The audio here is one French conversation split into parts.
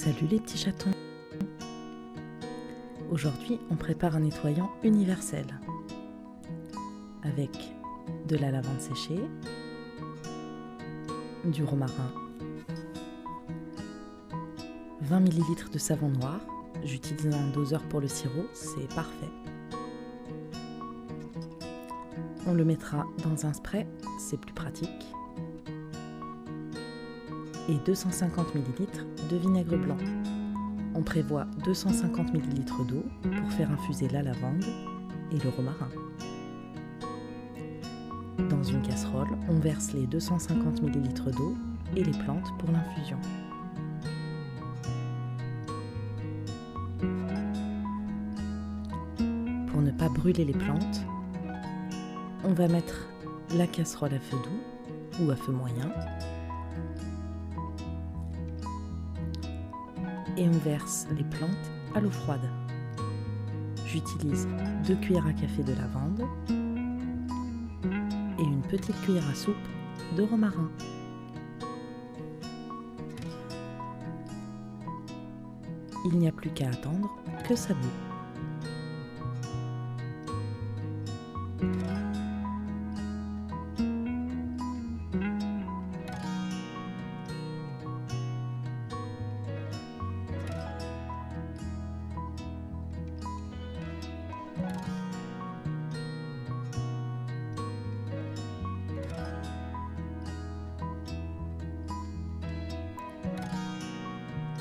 Salut les petits chatons! Aujourd'hui, on prépare un nettoyant universel avec de la lavande séchée, du romarin, 20 ml de savon noir. J'utilise un doseur pour le sirop, c'est parfait. On le mettra dans un spray, c'est plus pratique. Et 250 ml de vinaigre blanc. On prévoit 250 ml d'eau pour faire infuser la lavande et le romarin. Dans une casserole, on verse les 250 ml d'eau et les plantes pour l'infusion. Pour ne pas brûler les plantes, on va mettre la casserole à feu doux ou à feu moyen et on verse les plantes à l'eau froide. J'utilise 2 cuillères à café de lavande et une petite cuillère à soupe de romarin. Il n'y a plus qu'à attendre que ça bout.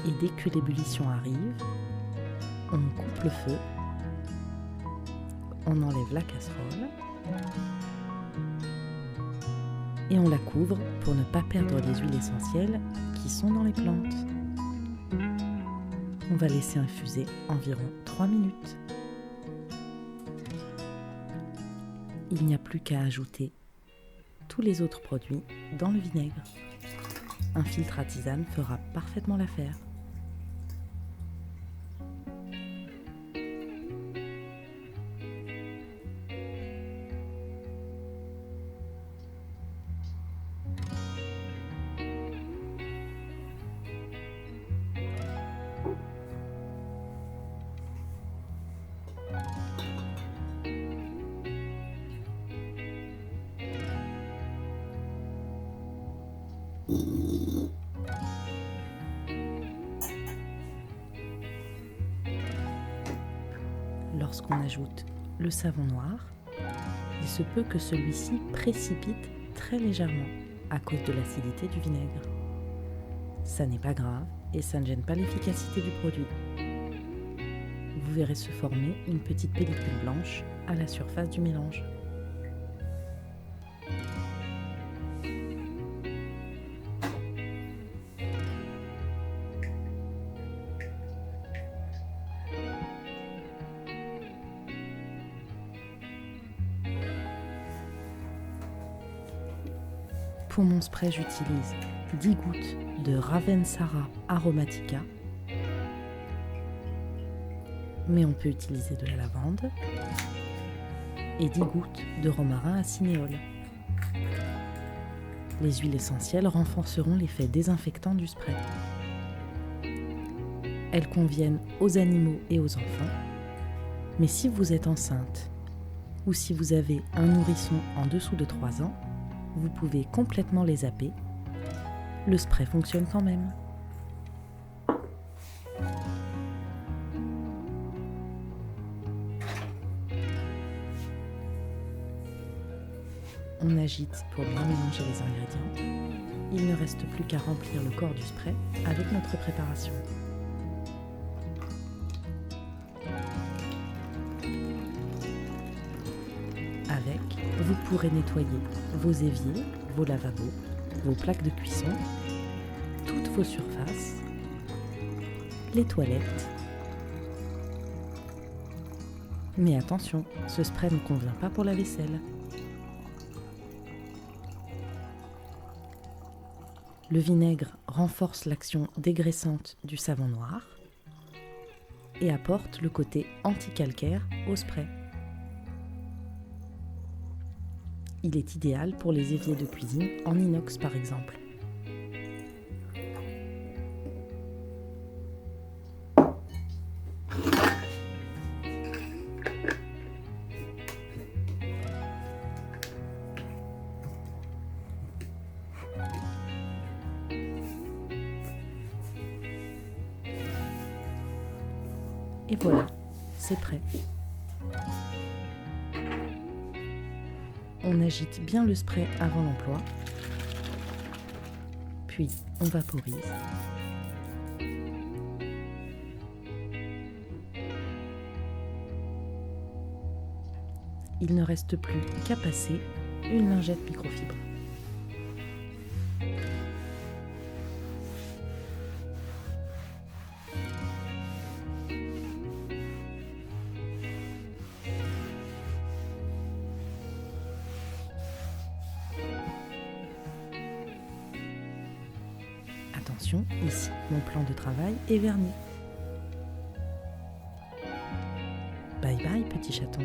Et dès que l'ébullition arrive, on coupe le feu, on enlève la casserole et on la couvre pour ne pas perdre les huiles essentielles qui sont dans les plantes. On va laisser infuser environ 3 minutes. Il n'y a plus qu'à ajouter tous les autres produits dans le vinaigre. Un filtre à tisane fera parfaitement l'affaire. Lorsqu'on ajoute le savon noir, il se peut que celui-ci précipite très légèrement à cause de l'acidité du vinaigre. Ça n'est pas grave et ça ne gêne pas l'efficacité du produit. Vous verrez se former une petite pellicule blanche à la surface du mélange. Pour mon spray, j'utilise 10 gouttes de Ravensara Aromatica, mais on peut utiliser de la lavande, et 10 gouttes de romarin à cinéole. Les huiles essentielles renforceront l'effet désinfectant du spray. Elles conviennent aux animaux et aux enfants, mais si vous êtes enceinte ou si vous avez un nourrisson en dessous de 3 ans, vous pouvez complètement les zapper. Le spray fonctionne quand même. On agite pour bien mélanger les ingrédients. Il ne reste plus qu'à remplir le corps du spray avec notre préparation. Avec, vous pourrez nettoyer vos éviers, vos lavabos, vos plaques de cuisson, toutes vos surfaces, les toilettes. Mais attention, ce spray ne convient pas pour la vaisselle. Le vinaigre renforce l'action dégraissante du savon noir et apporte le côté anti-calcaire au spray. Il est idéal pour les éviers de cuisine en inox par exemple. Et voilà, c'est prêt. On agite bien le spray avant l'emploi, puis on vaporise. Il ne reste plus qu'à passer une lingette microfibre. Attention, ici, mon plan de travail est verni. Bye bye, petit chaton.